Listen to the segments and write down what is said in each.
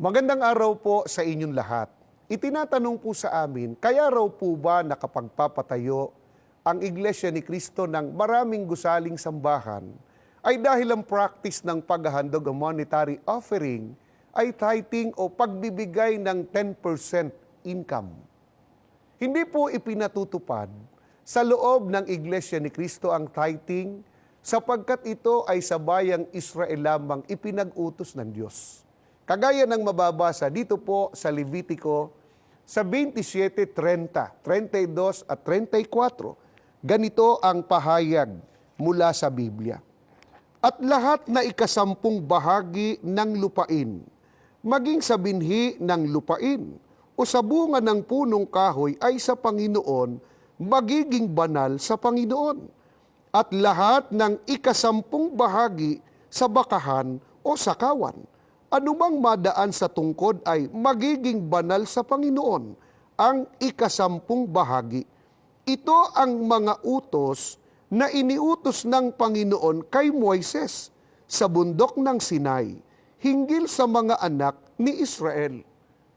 Magandang araw po sa inyong lahat. Itinatanong po sa amin, kaya raw po ba nakapagpapatayo ang Iglesia ni Cristo ng maraming gusaling sambahan ay dahil ang practice ng paghahandog o monetary offering ay tithing o pagbibigay ng 10% income. Hindi po ipinatutupad sa loob ng Iglesia ni Cristo ang tithing sapagkat ito ay sa bayang Israel lamang ipinag-utos ng Diyos. Kagaya ng mababasa dito po sa Levitico sa 27:30, 32 at 34, ganito ang pahayag mula sa Biblia. At lahat na ikasampung bahagi ng lupain, maging sa binhi ng lupain o sa bunga ng punong kahoy ay sa Panginoon, magiging banal sa Panginoon. At lahat ng ikasampung bahagi sa bakahan o sakawan, anumang madaan sa tungkod ay magiging banal sa Panginoon, ang ikasampung bahagi. Ito ang mga utos na iniutos ng Panginoon kay Moises sa bundok ng Sinai, hinggil sa mga anak ni Israel.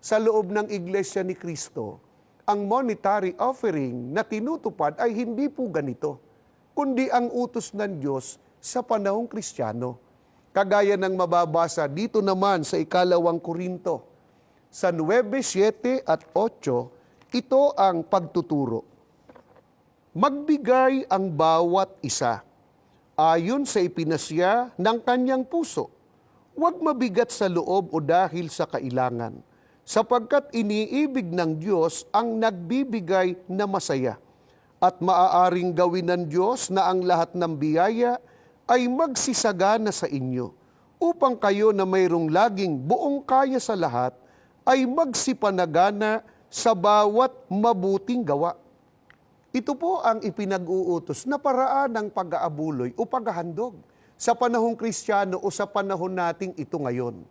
Sa loob ng Iglesia ni Cristo, ang monetary offering na tinutupad ay hindi po ganito, kundi ang utos ng Diyos sa panahong Kristiyano. Kagaya ng mababasa dito naman sa 2 Korinto, sa 9:7 at 8, ito ang pagtuturo. Magbigay ang bawat isa, ayon sa ipinasya ng kanyang puso. Huwag mabigat sa loob o dahil sa kailangan, sapagkat iniibig ng Diyos ang nagbibigay na masaya. At maaaring gawin ng Diyos na ang lahat ng biyaya ay magsisagana sa inyo, upang kayo na mayroong laging buong kaya sa lahat, ay magsipanagana sa bawat mabuting gawa. Ito po ang ipinag-uutos na paraan ng pag-aabuloy o paghahandog sa panahong Kristiyano o sa panahon nating ito ngayon.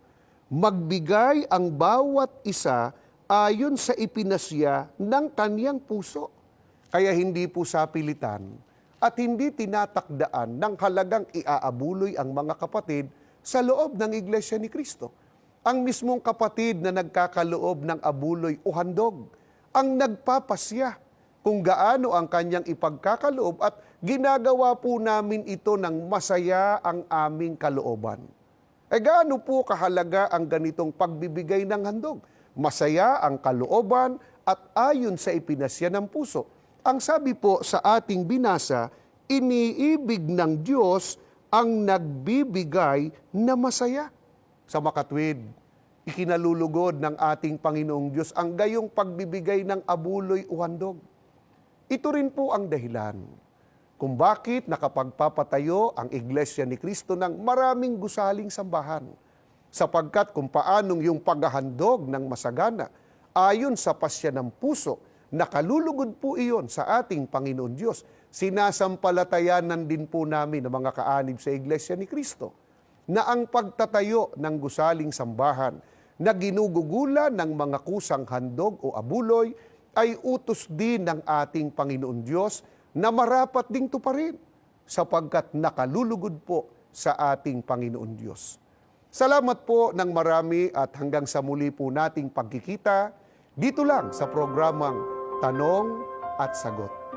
Magbigay ang bawat isa ayon sa ipinasya ng kaniyang puso. Kaya hindi po sapilitan at hindi tinatakdaan ng halagang iaabuloy ang mga kapatid sa loob ng Iglesia ni Cristo. Ang mismong kapatid na nagkakaloob ng abuloy o handog, ang nagpapasya kung gaano ang kanyang ipagkakaloob at ginagawa po namin ito ng masaya ang aming kalooban. Gaano po kahalaga ang ganitong pagbibigay ng handog? Masaya ang kalooban at ayon sa ipinasya ng puso. Ang sabi po sa ating binasa, iniibig ng Diyos ang nagbibigay na masaya. Sa makatwid, ikinalulugod ng ating Panginoong Diyos ang gayong pagbibigay ng abuloy o handog. Ito rin po ang dahilan kung bakit nakapagpapatayo ang Iglesia ni Cristo ng maraming gusaling sambahan. Sapagkat kung paanong yung paghahandog ng masagana, ayon sa pasya ng puso, nakalulugod po iyon sa ating Panginoon Diyos. Sinasampalatayanan din po namin ng mga kaanib sa Iglesia ni Cristo na ang pagtatayo ng gusaling sambahan na ginugugulan ng mga kusang handog o abuloy ay utos din ng ating Panginoon Diyos na marapat ding tuparin sapagkat nakalulugod po sa ating Panginoon Diyos. Salamat po ng marami at hanggang sa muli po nating pagkikita dito lang sa programang Tanong at Sagot.